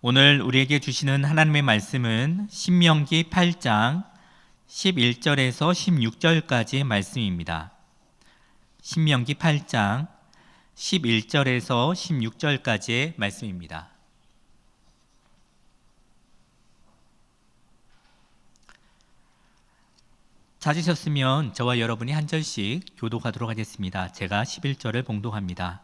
오늘 우리에게 주시는 하나님의 말씀은 신명기 8장 11절에서 16절까지의 말씀입니다. 신명기 8장 11절에서 16절까지의 말씀입니다. 찾으셨으면 저와 여러분이 한 절씩 교독하도록 하겠습니다. 제가 11절을 봉독합니다.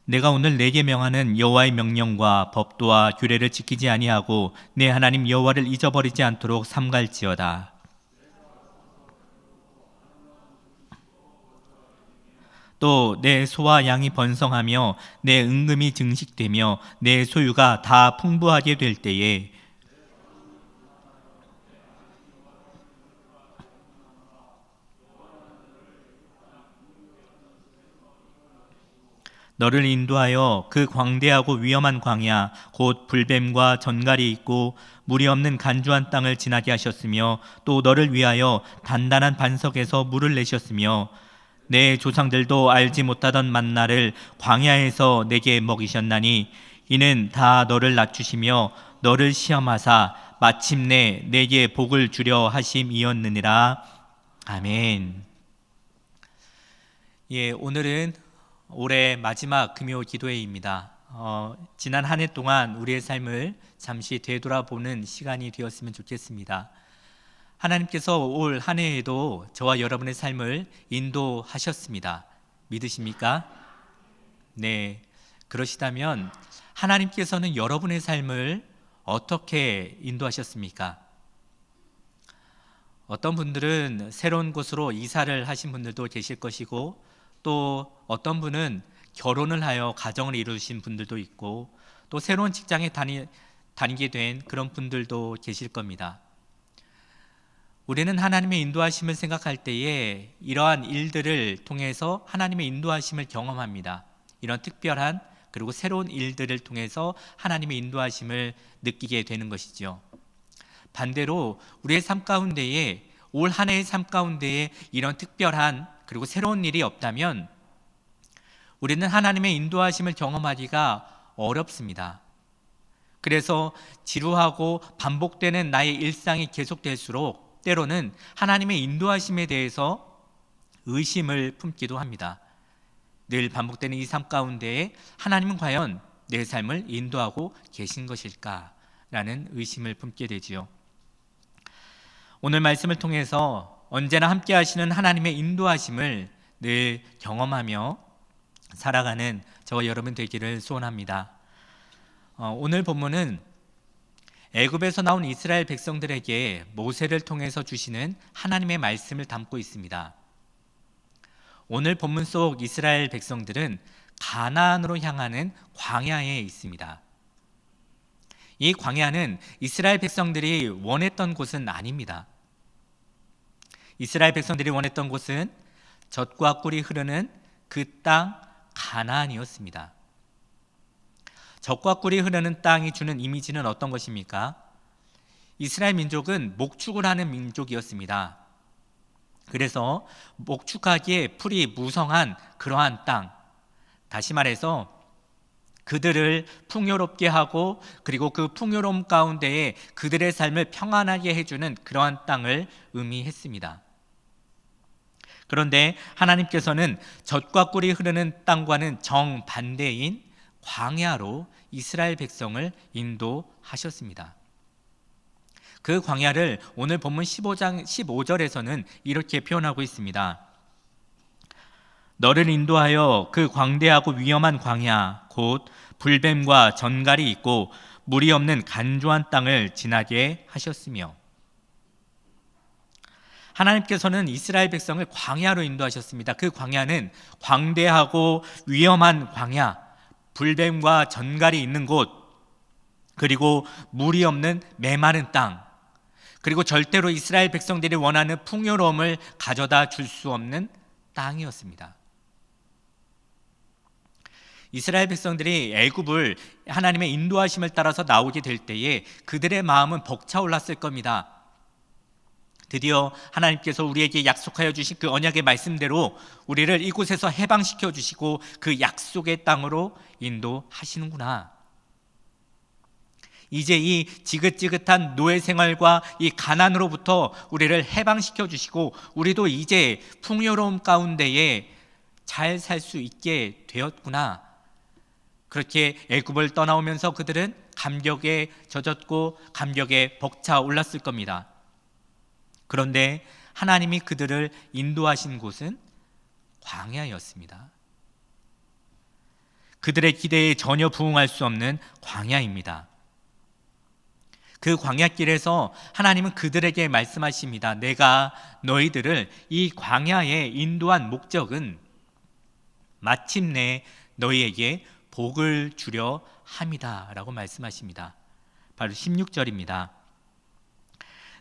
내가 오늘 내게 명하는 여호와의 명령과 법도와 규례를 지키지 아니하고 내 하나님 여호와를 잊어버리지 않도록 삼갈지어다. 또 내 소와 양이 번성하며 내 은금이 증식되며 내 소유가 다 풍부하게 될 때에 너를 인도하여 그 광대하고 위험한 광야 곧 불뱀과 전갈이 있고 물이 없는 간주한 땅을 지나게 하셨으며 또 너를 위하여 단단한 반석에서 물을 내셨으며 내 조상들도 알지 못하던 만나를 광야에서 내게 먹이셨나니 이는 다 너를 낮추시며 너를 시험하사 마침내 내게 복을 주려 하심이었느니라. 아멘. 오늘은 올해 마지막 금요 기도회입니다. 지난 한 해 동안 우리의 삶을 잠시 되돌아보는 시간이 되었으면 좋겠습니다. 하나님께서 올 한 해에도 저와 여러분의 삶을 인도하셨습니다. 믿으십니까? 네, 그러시다면 하나님께서는 여러분의 삶을 어떻게 인도하셨습니까? 어떤 분들은 새로운 곳으로 이사를 하신 분들도 계실 것이고, 또 어떤 분은 결혼을 하여 가정을 이루신 분들도 있고, 또 새로운 직장에 다니게 된 그런 분들도 계실 겁니다. 우리는 하나님의 인도하심을 생각할 때에 이러한 일들을 통해서 하나님의 인도하심을 경험합니다. 이런 특별한 그리고 새로운 일들을 통해서 하나님의 인도하심을 느끼게 되는 것이죠. 반대로 우리의 삶 가운데에 올 한 해의 삶 가운데에 이런 특별한 그리고 새로운 일이 없다면 우리는 하나님의 인도하심을 경험하기가 어렵습니다. 그래서 지루하고 반복되는 나의 일상이 계속될수록 때로는 하나님의 인도하심에 대해서 의심을 품기도 합니다. 늘 반복되는 이 삶 가운데에 하나님은 과연 내 삶을 인도하고 계신 것일까라는 의심을 품게 되지요. 오늘 말씀을 통해서 언제나 함께 하시는 하나님의 인도하심을 늘 경험하며 살아가는 저와 여러분 되기를 소원합니다. 오늘 본문은 애굽에서 나온 이스라엘 백성들에게 모세를 통해서 주시는 하나님의 말씀을 담고 있습니다. 오늘 본문 속 이스라엘 백성들은 가나안으로 향하는 광야에 있습니다. 이 광야는 이스라엘 백성들이 원했던 곳은 아닙니다. 이스라엘 백성들이 원했던 곳은 젖과 꿀이 흐르는 그 땅 가나안이었습니다. 젖과 꿀이 흐르는 땅이 주는 이미지는 어떤 것입니까? 이스라엘 민족은 목축을 하는 민족이었습니다. 그래서 목축하기에 풀이 무성한 그러한 땅, 다시 말해서 그들을 풍요롭게 하고 그리고 그 풍요로움 가운데에 그들의 삶을 평안하게 해주는 그러한 땅을 의미했습니다. 그런데 하나님께서는 젖과 꿀이 흐르는 땅과는 정반대인 광야로 이스라엘 백성을 인도하셨습니다. 그 광야를 오늘 본문 15장 15절에서는 이렇게 표현하고 있습니다. 너를 인도하여 그 광대하고 위험한 광야 곧 불뱀과 전갈이 있고 물이 없는 간조한 땅을 지나게 하셨으며, 하나님께서는 이스라엘 백성을 광야로 인도하셨습니다. 그 광야는 광대하고 위험한 광야, 불뱀과 전갈이 있는 곳, 그리고 물이 없는 메마른 땅, 그리고 절대로 이스라엘 백성들이 원하는 풍요로움을 가져다 줄 수 없는 땅이었습니다. 이스라엘 백성들이 애굽을 하나님의 인도하심을 따라서 나오게 될 때에 그들의 마음은 벅차올랐을 겁니다. 드디어 하나님께서 우리에게 약속하여 주신 그 언약의 말씀대로 우리를 이곳에서 해방시켜 주시고 그 약속의 땅으로 인도하시는구나. 이제 이 지긋지긋한 노예 생활과 이 가난으로부터 우리를 해방시켜 주시고 우리도 이제 풍요로움 가운데에 잘 살 수 있게 되었구나. 그렇게 애굽을 떠나오면서 그들은 감격에 젖었고 감격에 벅차 올랐을 겁니다. 그런데 하나님이 그들을 인도하신 곳은 광야였습니다. 그들의 기대에 전혀 부응할 수 없는 광야입니다. 그 광야길에서 하나님은 그들에게 말씀하십니다. 내가 너희들을 이 광야에 인도한 목적은 마침내 너희에게 복을 주려 함이다 라고 말씀하십니다. 바로 16절입니다.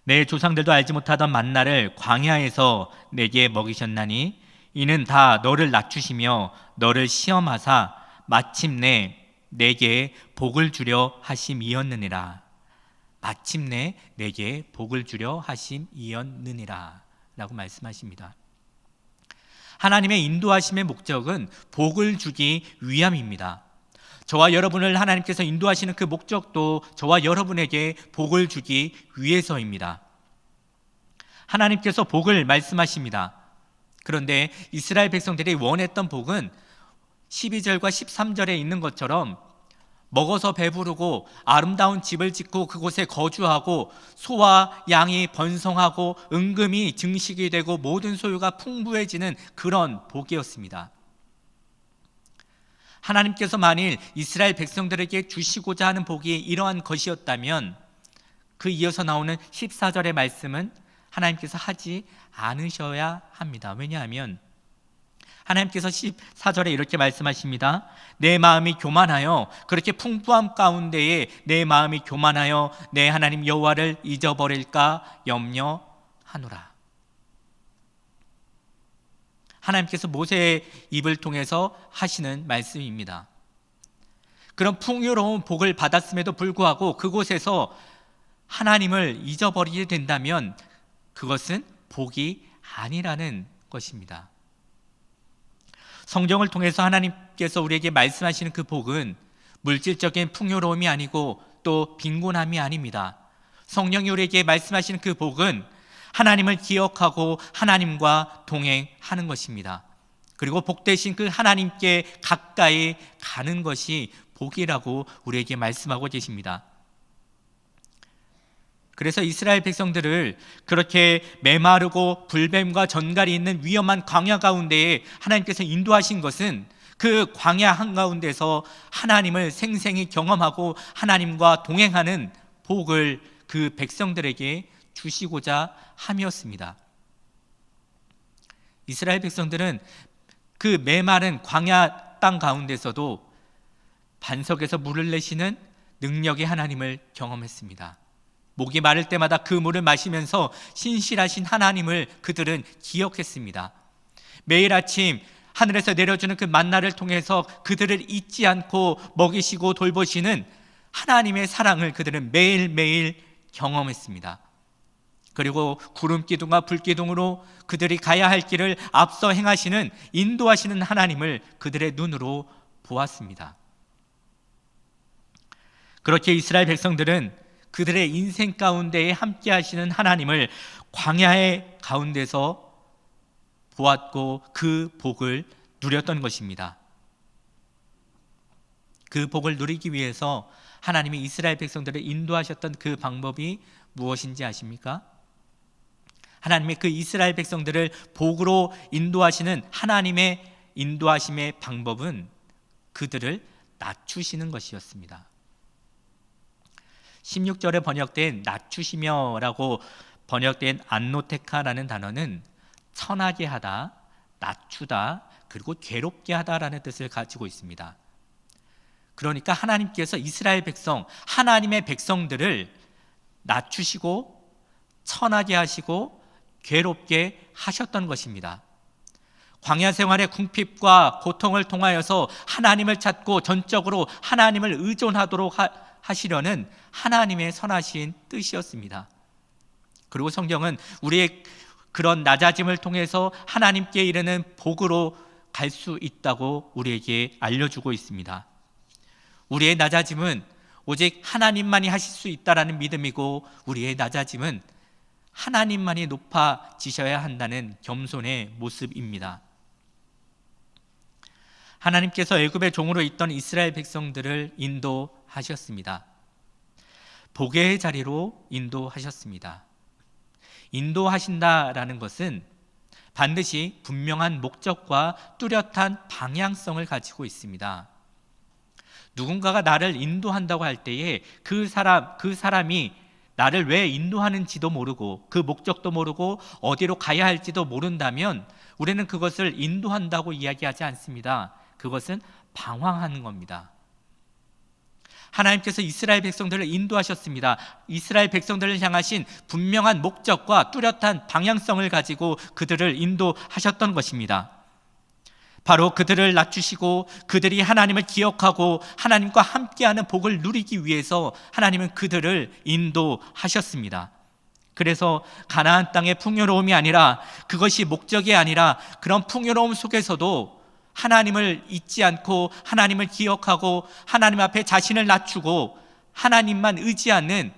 내 조상들도 알지 못하던 만나를 광야에서 내게 먹이셨나니 이는 다 너를 낮추시며 너를 시험하사 마침내 내게 복을 주려 하심이었느니라. 마침내 내게 복을 주려 하심이었느니라 라고 말씀하십니다. 하나님의 인도하심의 목적은 복을 주기 위함입니다. 저와 여러분을 하나님께서 인도하시는 그 목적도 저와 여러분에게 복을 주기 위해서입니다. 하나님께서 복을 말씀하십니다. 그런데 이스라엘 백성들이 원했던 복은 12절과 13절에 있는 것처럼 먹어서 배부르고 아름다운 집을 짓고 그곳에 거주하고 소와 양이 번성하고 은금이 증식이 되고 모든 소유가 풍부해지는 그런 복이었습니다. 하나님께서 만일 이스라엘 백성들에게 주시고자 하는 복이 이러한 것이었다면 그 이어서 나오는 14절의 말씀은 하나님께서 하지 않으셔야 합니다. 왜냐하면 하나님께서 14절에 이렇게 말씀하십니다. 내 마음이 교만하여 그렇게 풍부함 가운데에 내 마음이 교만하여 내 하나님 여호와를 잊어버릴까 염려하노라. 하나님께서 모세의 입을 통해서 하시는 말씀입니다. 그런 풍요로운 복을 받았음에도 불구하고 그곳에서 하나님을 잊어버리게 된다면 그것은 복이 아니라는 것입니다. 성경을 통해서 하나님께서 우리에게 말씀하시는 그 복은 물질적인 풍요로움이 아니고 또 빈곤함이 아닙니다. 성령이 우리에게 말씀하시는 그 복은 하나님을 기억하고 하나님과 동행하는 것입니다. 그리고 복되신 그 하나님께 가까이 가는 것이 복이라고 우리에게 말씀하고 계십니다. 그래서 이스라엘 백성들을 그렇게 메마르고 불뱀과 전갈이 있는 위험한 광야 가운데에 하나님께서 인도하신 것은 그 광야 한가운데서 하나님을 생생히 경험하고 하나님과 동행하는 복을 그 백성들에게 주시고자 함이었습니다. 이스라엘 백성들은 그 메마른 광야 땅 가운데서도 반석에서 물을 내시는 능력의 하나님을 경험했습니다. 목이 마를 때마다 그 물을 마시면서 신실하신 하나님을 그들은 기억했습니다. 매일 아침 하늘에서 내려주는 그 만나를 통해서 그들을 잊지 않고 먹이시고 돌보시는 하나님의 사랑을 그들은 매일매일 경험했습니다. 그리고 구름 기둥과 불 기둥으로 그들이 가야 할 길을 앞서 행하시는 인도하시는 하나님을 그들의 눈으로 보았습니다. 그렇게 이스라엘 백성들은 그들의 인생 가운데에 함께 하시는 하나님을 광야의 가운데서 보았고 그 복을 누렸던 것입니다. 그 복을 누리기 위해서 하나님이 이스라엘 백성들을 인도하셨던 그 방법이 무엇인지 아십니까? 하나님이 그 이스라엘 백성들을 복으로 인도하시는 하나님의 인도하심의 방법은 그들을 낮추시는 것이었습니다. 16절에 번역된 낮추시며라고 번역된 안노테카라는 단어는 천하게 하다, 낮추다, 그리고 괴롭게 하다라는 뜻을 가지고 있습니다. 그러니까 하나님께서 이스라엘 백성, 하나님의 백성들을 낮추시고 천하게 하시고 괴롭게 하셨던 것입니다. 광야 생활의 궁핍과 고통을 통하여서 하나님을 찾고 전적으로 하나님을 의존하도록 하시려는 하나님의 선하신 뜻이었습니다. 그리고 성경은 우리의 그런 낮아짐을 통해서 하나님께 이르는 복으로 갈 수 있다고 우리에게 알려주고 있습니다. 우리의 낮아짐은 오직 하나님만이 하실 수 있다라는 믿음이고, 우리의 낮아짐은 하나님만이 높아지셔야 한다는 겸손의 모습입니다. 하나님께서 애굽의 종으로 있던 이스라엘 백성들을 인도하셨습니다. 복의 자리로 인도하셨습니다. 인도하신다라는 것은 반드시 분명한 목적과 뚜렷한 방향성을 가지고 있습니다. 누군가가 나를 인도한다고 할 때에 그 사람이 나를 왜 인도하는지도 모르고 그 목적도 모르고 어디로 가야 할지도 모른다면 우리는 그것을 인도한다고 이야기하지 않습니다. 그것은 방황하는 겁니다. 하나님께서 이스라엘 백성들을 인도하셨습니다. 이스라엘 백성들을 향하신 분명한 목적과 뚜렷한 방향성을 가지고 그들을 인도하셨던 것입니다. 바로 그들을 낮추시고 그들이 하나님을 기억하고 하나님과 함께하는 복을 누리기 위해서 하나님은 그들을 인도하셨습니다. 그래서 가나안 땅의 풍요로움이 아니라, 그것이 목적이 아니라, 그런 풍요로움 속에서도 하나님을 잊지 않고 하나님을 기억하고 하나님 앞에 자신을 낮추고 하나님만 의지하는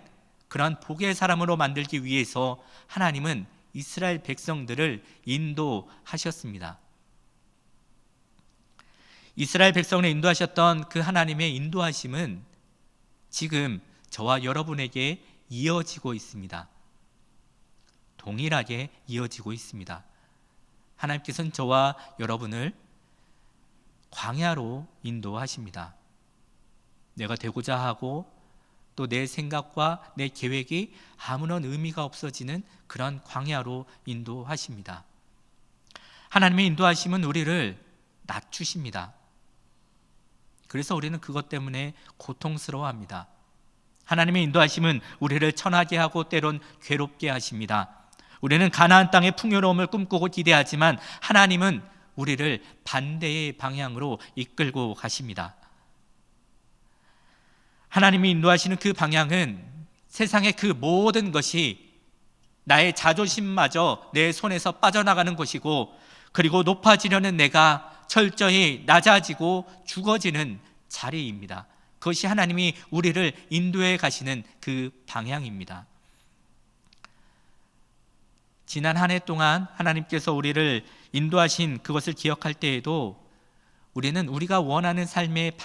그런 복의 사람으로 만들기 위해서 하나님은 이스라엘 백성들을 인도하셨습니다. 이스라엘 백성을 인도하셨던 그 하나님의 인도하심은 지금 저와 여러분에게 이어지고 있습니다. 동일하게 이어지고 있습니다. 하나님께서는 저와 여러분을 광야로 인도하십니다. 내가 되고자 하고 또 내 생각과 내 계획이 아무런 의미가 없어지는 그런 광야로 인도하십니다. 하나님의 인도하심은 우리를 낮추십니다. 그래서 우리는 그것 때문에 고통스러워합니다. 하나님의 인도하심은 우리를 천하게 하고 때론 괴롭게 하십니다. 우리는 가나안 땅의 풍요로움을 꿈꾸고 기대하지만 하나님은 우리를 반대의 방향으로 이끌고 가십니다. 하나님이 인도하시는 그 방향은 세상의 그 모든 것이 나의 자존심마저 내 손에서 빠져나가는 것이고, 그리고 높아지려는 내가 철저히 낮아지고 죽어지는 자리입니다. 그것이 하나님이 우리를 인도해 가시는 그 방향입니다. 지난 한 해 동안 하나님께서 우리를 인도하신 그것을 기억할 때에도 우리는 우리가 원하는 삶의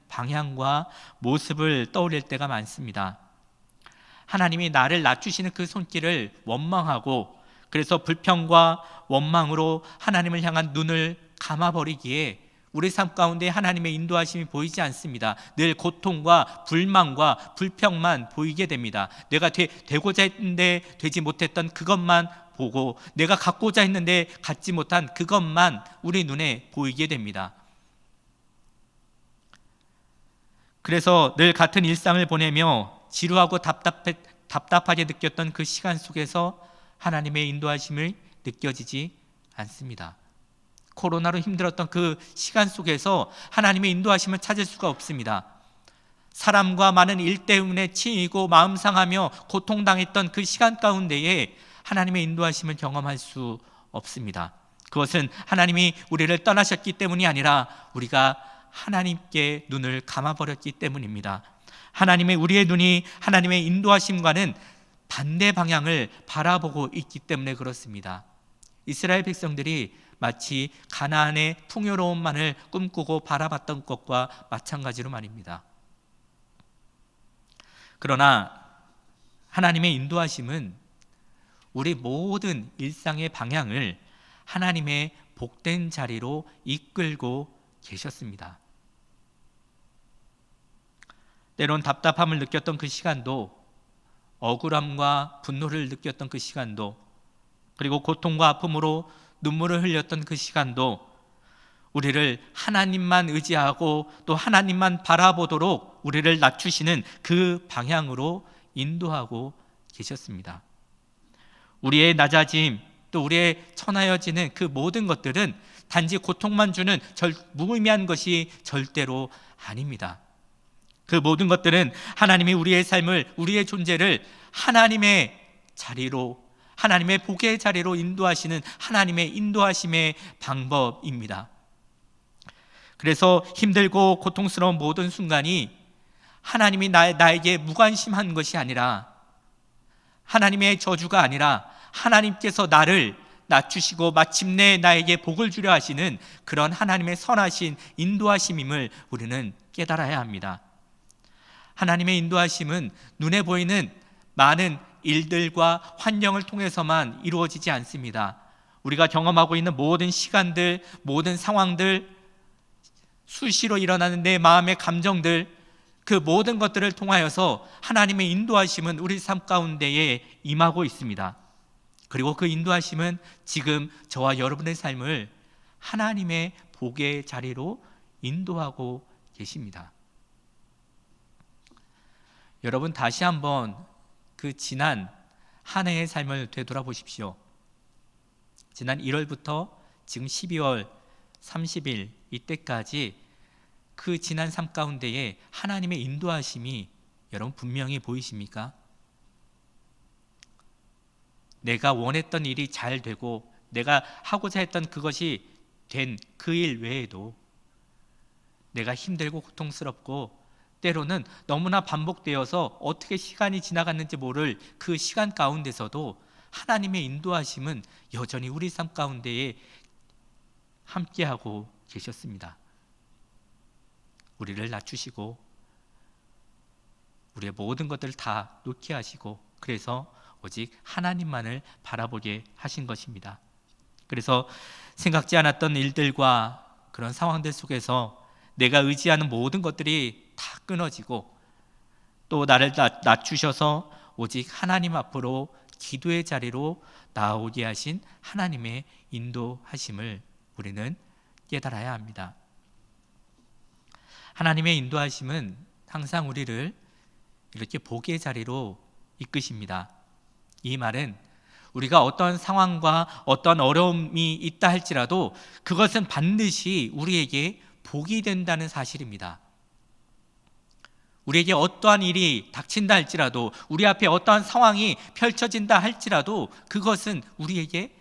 방향과 모습을 떠올릴 때가 많습니다. 하나님이 나를 낮추시는 그 손길을 원망하고, 그래서 불평과 원망으로 하나님을 향한 눈을 감아버리기에 우리 삶 가운데 하나님의 인도하심이 보이지 않습니다. 늘 고통과 불만과 불평만 보이게 됩니다. 내가 되고자 했는데 되지 못했던 그것만 보고, 내가 갖고자 했는데 갖지 못한 그것만 우리 눈에 보이게 됩니다. 그래서 늘 같은 일상을 보내며 지루하고 답답하게 느꼈던 그 시간 속에서 하나님의 인도하심을 느껴지지 않습니다. 코로나로 힘들었던 그 시간 속에서 하나님의 인도하심을 찾을 수가 없습니다. 사람과 많은 일 때문에 치이고 마음 상하며 고통당했던 그 시간 가운데에 하나님의 인도하심을 경험할 수 없습니다. 그것은 하나님이 우리를 떠나셨기 때문이 아니라 우리가 하나님께 눈을 감아버렸기 때문입니다. 우리의 눈이 하나님의 인도하심과는 반대 방향을 바라보고 있기 때문에 그렇습니다. 이스라엘 백성들이 마치 가나안의 풍요로움만을 꿈꾸고 바라봤던 것과 마찬가지로 말입니다. 그러나 하나님의 인도하심은 우리 모든 일상의 방향을 하나님의 복된 자리로 이끌고 계셨습니다. 때론 답답함을 느꼈던 그 시간도, 억울함과 분노를 느꼈던 그 시간도, 그리고 고통과 아픔으로 눈물을 흘렸던 그 시간도 우리를 하나님만 의지하고 또 하나님만 바라보도록 우리를 낮추시는 그 방향으로 인도하고 계셨습니다. 우리의 낮아짐, 또 우리의 천하여지는 그 모든 것들은 단지 고통만 주는 무의미한 것이 절대로 아닙니다. 그 모든 것들은 하나님이 우리의 삶을, 우리의 존재를 하나님의 자리로, 하나님의 복의 자리로 인도하시는 하나님의 인도하심의 방법입니다. 그래서 힘들고 고통스러운 모든 순간이 하나님이 나에게 무관심한 것이 아니라, 하나님의 저주가 아니라 하나님께서 나를 낮추시고 마침내 나에게 복을 주려 하시는 그런 하나님의 선하신 인도하심임을 우리는 깨달아야 합니다. 하나님의 인도하심은 눈에 보이는 많은 일들과 환경을 통해서만 이루어지지 않습니다. 우리가 경험하고 있는 모든 시간들, 모든 상황들, 수시로 일어나는 내 마음의 감정들, 그 모든 것들을 통하여서 하나님의 인도하심은 우리 삶 가운데에 임하고 있습니다. 그리고 그 인도하심은 지금 저와 여러분의 삶을 하나님의 복의 자리로 인도하고 계십니다. 여러분, 다시 한번 그 지난 한 해의 삶을 되돌아보십시오. 지난 1월부터 지금 12월 30일 이때까지 그 지난 삶 가운데에 하나님의 인도하심이 여러분 분명히 보이십니까? 내가 원했던 일이 잘 되고 내가 하고자 했던 그것이 된 그 일 외에도 내가 힘들고 고통스럽고 때로는 너무나 반복되어서 어떻게 시간이 지나갔는지 모를 그 시간 가운데서도 하나님의 인도하심은 여전히 우리 삶 가운데에 함께하고 계셨습니다. 우리를 낮추시고 우리의 모든 것들을 다 놓게 하시고, 그래서 오직 하나님만을 바라보게 하신 것입니다. 그래서 생각지 않았던 일들과 그런 상황들 속에서 내가 의지하는 모든 것들이 다 끊어지고, 또 나를 낮추셔서 오직 하나님 앞으로 기도의 자리로 나오게 하신 하나님의 인도하심을 우리는 깨달아야 합니다. 하나님의 인도하심은 항상 우리를 이렇게 복의 자리로 이끄십니다. 이 말은 우리가 어떤 상황과 어떤 어려움이 있다 할지라도 그것은 반드시 우리에게 복이 된다는 사실입니다. 우리에게 어떠한 일이 닥친다 할지라도, 우리 앞에 어떠한 상황이 펼쳐진다 할지라도 그것은 우리에게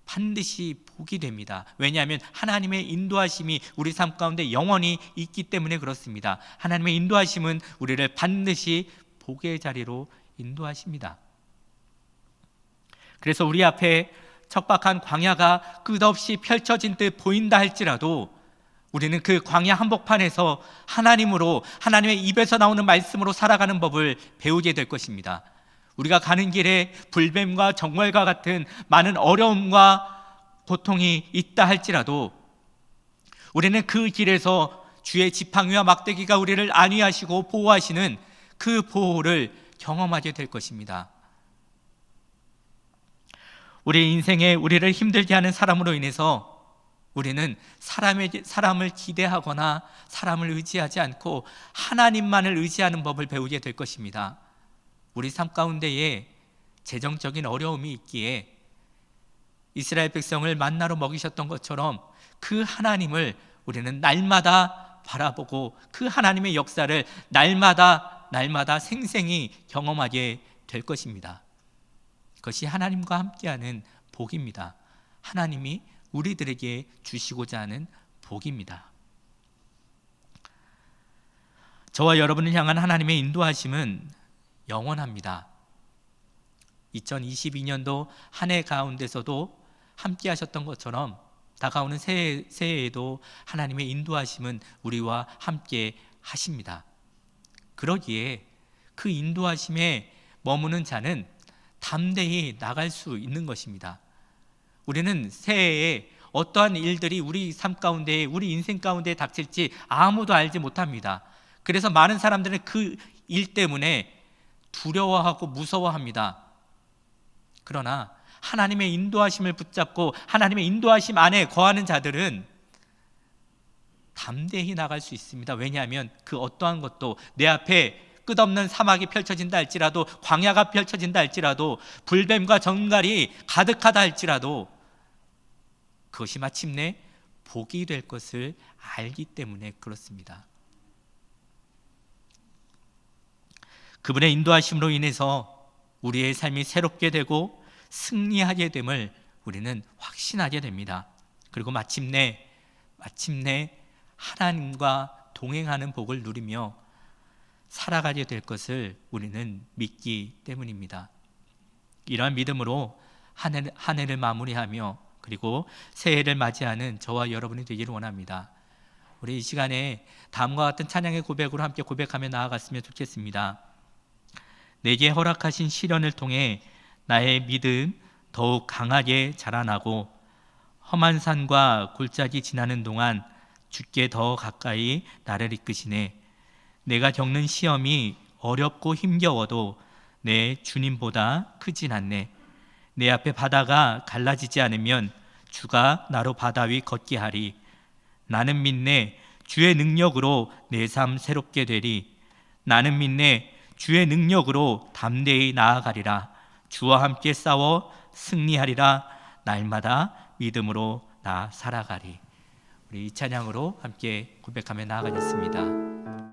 반드시 복이 됩니다. 왜냐하면 하나님의 인도하심이 우리 삶 가운데 영원히 있기 때문에 그렇습니다. 하나님의 인도하심은 우리를 반드시 복의 자리로 인도하십니다. 그래서 우리 앞에 척박한 광야가 끝없이 펼쳐진 듯 보인다 할지라도 우리는 그 광야 한복판에서 하나님으로, 하나님의 입에서 나오는 말씀으로 살아가는 법을 배우게 될 것입니다. 우리가 가는 길에 불뱀과 정월과 같은 많은 어려움과 고통이 있다 할지라도 우리는 그 길에서 주의 지팡이와 막대기가 우리를 안위하시고 보호하시는 그 보호를 경험하게 될 것입니다. 우리 인생에 우리를 힘들게 하는 사람으로 인해서 우리는 사람을 기대하거나 사람을 의지하지 않고 하나님만을 의지하는 법을 배우게 될 것입니다. 우리 삶 가운데에 재정적인 어려움이 있기에 이스라엘 백성을 만나로 먹이셨던 것처럼 그 하나님을 우리는 날마다 바라보고 그 하나님의 역사를 날마다 생생히 경험하게 될 것입니다. 그것이 하나님과 함께하는 복입니다. 하나님이 우리들에게 주시고자 하는 복입니다. 저와 여러분을 향한 하나님의 인도하심은 영원합니다. 2022년도 한 해 가운데서도 함께 하셨던 것처럼 다가오는 새해에도 하나님의 인도하심은 우리와 함께 하십니다. 그러기에 그 인도하심에 머무는 자는 담대히 나갈 수 있는 것입니다. 우리는 새해에 어떠한 일들이 우리 삶 가운데, 우리 인생 가운데 닥칠지 아무도 알지 못합니다. 그래서 많은 사람들은 그 일 때문에 두려워하고 무서워합니다. 그러나 하나님의 인도하심을 붙잡고 하나님의 인도하심 안에 거하는 자들은 담대히 나갈 수 있습니다. 왜냐하면 그 어떠한 것도 내 앞에 끝없는 사막이 펼쳐진다 할지라도, 광야가 펼쳐진다 할지라도, 불뱀과 정갈이 가득하다 할지라도 그것이 마침내 복이 될 것을 알기 때문에 그렇습니다. 그분의 인도하심으로 인해서 우리의 삶이 새롭게 되고 승리하게 됨을 우리는 확신하게 됩니다. 그리고 마침내 하나님과 동행하는 복을 누리며 살아가게 될 것을 우리는 믿기 때문입니다. 이러한 믿음으로 한 해를 마무리하며 그리고 새해를 맞이하는 저와 여러분이 되기를 원합니다. 우리 이 시간에 다음과 같은 찬양의 고백으로 함께 고백하며 나아갔으면 좋겠습니다. 내게 허락하신 시련을 통해 나의 믿음 더욱 강하게 자라나고 험한 산과 골짜기 지나는 동안 주께 더 가까이 나를 이끄시네. 내가 겪는 시험이 어렵고 힘겨워도 내 주님보다 크진 않네. 내 앞에 바다가 갈라지지 않으면 주가 나로 바다 위 걷게 하리. 나는 믿네. 주의 능력으로 내 삶 새롭게 되리. 나는 믿네. 주의 능력으로 담대히 나아가리라. 주와 함께 싸워 승리하리라. 날마다 믿음으로 나 살아가리. 우리 이 찬양으로 함께 고백하며 나아가겠습니다.